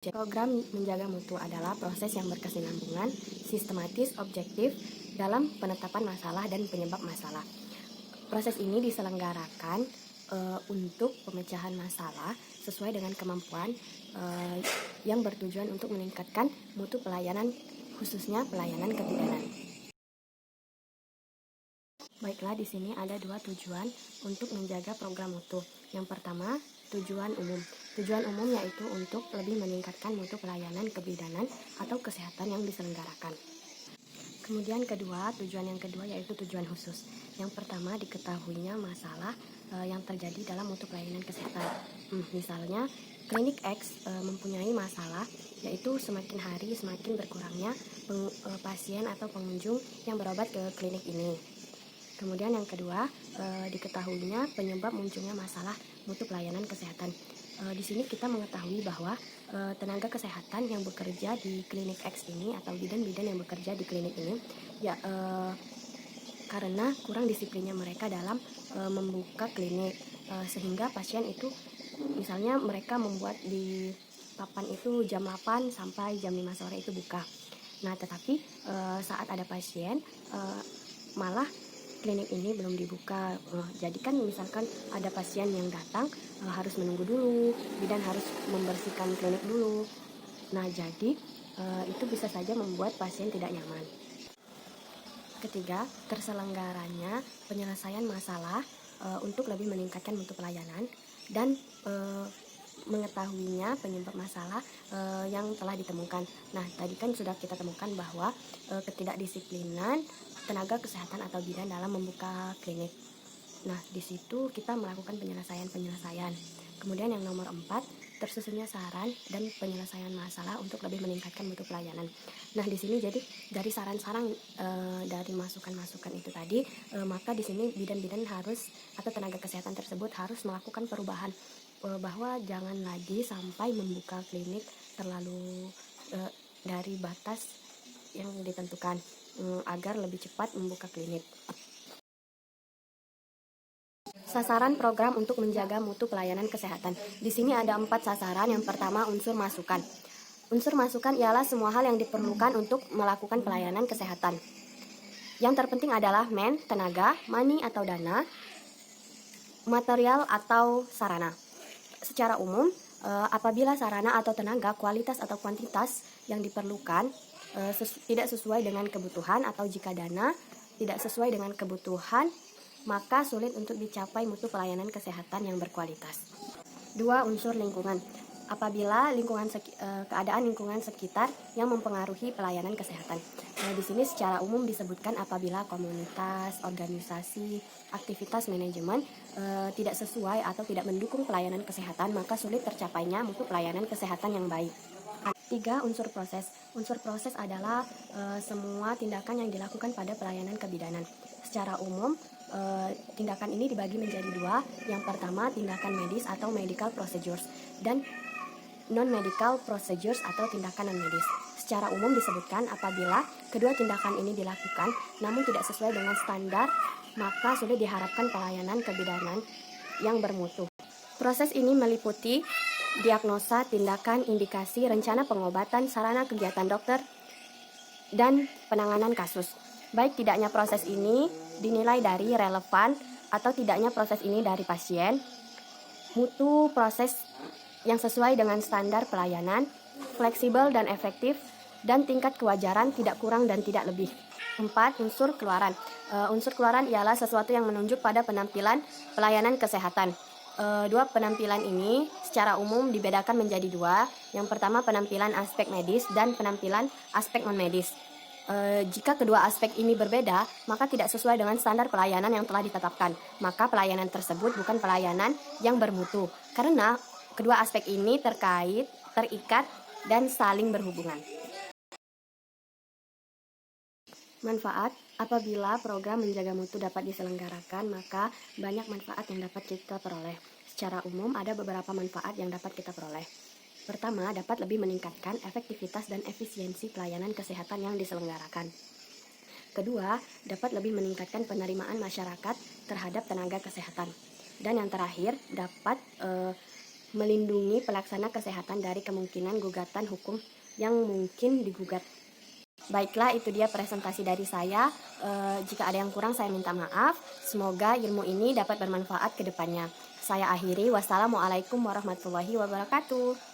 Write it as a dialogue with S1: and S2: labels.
S1: Program menjaga mutu adalah proses yang berkesinambungan, sistematis, objektif dalam penetapan masalah dan penyebab masalah. Proses ini diselenggarakan untuk pemecahan masalah sesuai dengan kemampuan yang bertujuan untuk meningkatkan mutu pelayanan, khususnya pelayanan kebidanan. Baiklah, di sini ada dua tujuan untuk menjaga program mutu. Yang pertama, tujuan umum. Tujuan umum yaitu untuk lebih meningkatkan mutu pelayanan kebidanan atau kesehatan yang diselenggarakan. Kemudian tujuan yang kedua yaitu tujuan khusus. Yang pertama, diketahuinya masalah yang terjadi dalam mutu pelayanan kesehatan. Misalnya, klinik X mempunyai masalah yaitu semakin hari semakin berkurangnya pasien atau pengunjung yang berobat ke klinik ini. Kemudian yang kedua, diketahuinya penyebab munculnya masalah mutu pelayanan kesehatan. Di sini kita mengetahui bahwa tenaga kesehatan yang bekerja di klinik X ini atau bidan-bidan yang bekerja di klinik ini, karena kurang disiplinnya mereka dalam membuka klinik, sehingga pasien itu, misalnya mereka membuat di papan itu jam 8 sampai jam 5 sore itu buka. Nah, tetapi saat ada pasien, malah klinik ini belum dibuka. Jadi kan misalkan ada pasien yang datang, harus menunggu dulu, bidan harus membersihkan klinik dulu. Nah, jadi itu bisa saja membuat pasien tidak nyaman. Ketiga, terselenggaranya penyelesaian masalah untuk lebih meningkatkan mutu pelayanan dan mengetahuinya penyebab masalah yang telah ditemukan. Nah, tadi kan sudah kita temukan bahwa ketidakdisiplinan tenaga kesehatan atau bidan dalam membuka klinik. Nah, di situ kita melakukan penyelesaian. Kemudian yang nomor 4, tersusunnya saran dan penyelesaian masalah untuk lebih meningkatkan mutu pelayanan. Nah, di sini jadi dari saran-saran dari masukan-masukan itu tadi, maka di sini bidan-bidan harus atau tenaga kesehatan tersebut harus melakukan perubahan bahwa jangan lagi sampai membuka klinik terlalu dari batas yang ditentukan agar lebih cepat membuka klinik. Sasaran program untuk menjaga mutu pelayanan kesehatan. Di sini ada 4 sasaran. Yang pertama, unsur masukan. Unsur masukan ialah semua hal yang diperlukan untuk melakukan pelayanan kesehatan. Yang terpenting adalah tenaga, money atau dana, material atau sarana. Secara umum, apabila sarana atau tenaga, kualitas atau kuantitas yang diperlukan tidak sesuai dengan kebutuhan, atau jika dana tidak sesuai dengan kebutuhan, maka sulit untuk dicapai mutu pelayanan kesehatan yang berkualitas. 2. Unsur lingkungan. Apabila keadaan lingkungan sekitar yang mempengaruhi pelayanan kesehatan. Di sini secara umum disebutkan apabila komunitas, organisasi, aktivitas manajemen tidak sesuai atau tidak mendukung pelayanan kesehatan, maka sulit tercapainya mutu pelayanan kesehatan yang baik. 3. Unsur proses. Unsur proses adalah semua tindakan yang dilakukan pada pelayanan kebidanan. Secara umum, tindakan ini dibagi menjadi 2. Yang pertama, tindakan medis atau medical procedures, dan non-medical procedures atau tindakan non-medis. Secara umum disebutkan apabila kedua tindakan ini dilakukan namun tidak sesuai dengan standar, maka sudah diharapkan pelayanan kebidanan yang bermutu. Proses ini meliputi diagnosa, tindakan, indikasi, rencana pengobatan, sarana kegiatan dokter, dan penanganan kasus. Baik tidaknya proses ini dinilai dari relevan atau tidaknya proses ini dari pasien, mutu proses yang sesuai dengan standar pelayanan, fleksibel dan efektif, dan tingkat kewajaran tidak kurang dan tidak lebih. 4. Unsur keluaran. Unsur keluaran ialah sesuatu yang menunjuk pada penampilan pelayanan kesehatan. 2 penampilan ini secara umum dibedakan menjadi 2. Yang pertama, penampilan aspek medis dan penampilan aspek non-medis. Jika kedua aspek ini berbeda, maka tidak sesuai dengan standar pelayanan yang telah ditetapkan. Maka pelayanan tersebut bukan pelayanan yang bermutu, karena kedua aspek ini terikat, dan saling berhubungan. Manfaat. Apabila program menjaga mutu dapat diselenggarakan, maka banyak manfaat yang dapat kita peroleh. Secara umum, ada beberapa manfaat yang dapat kita peroleh. Pertama, dapat lebih meningkatkan efektivitas dan efisiensi pelayanan kesehatan yang diselenggarakan. Kedua, dapat lebih meningkatkan penerimaan masyarakat terhadap tenaga kesehatan. Dan yang terakhir, dapat melindungi pelaksana kesehatan dari kemungkinan gugatan hukum yang mungkin digugat. Baiklah, itu dia presentasi dari saya. Jika ada yang kurang, saya minta maaf. Semoga ilmu ini dapat bermanfaat ke depannya. Saya akhiri. Wassalamualaikum warahmatullahi wabarakatuh.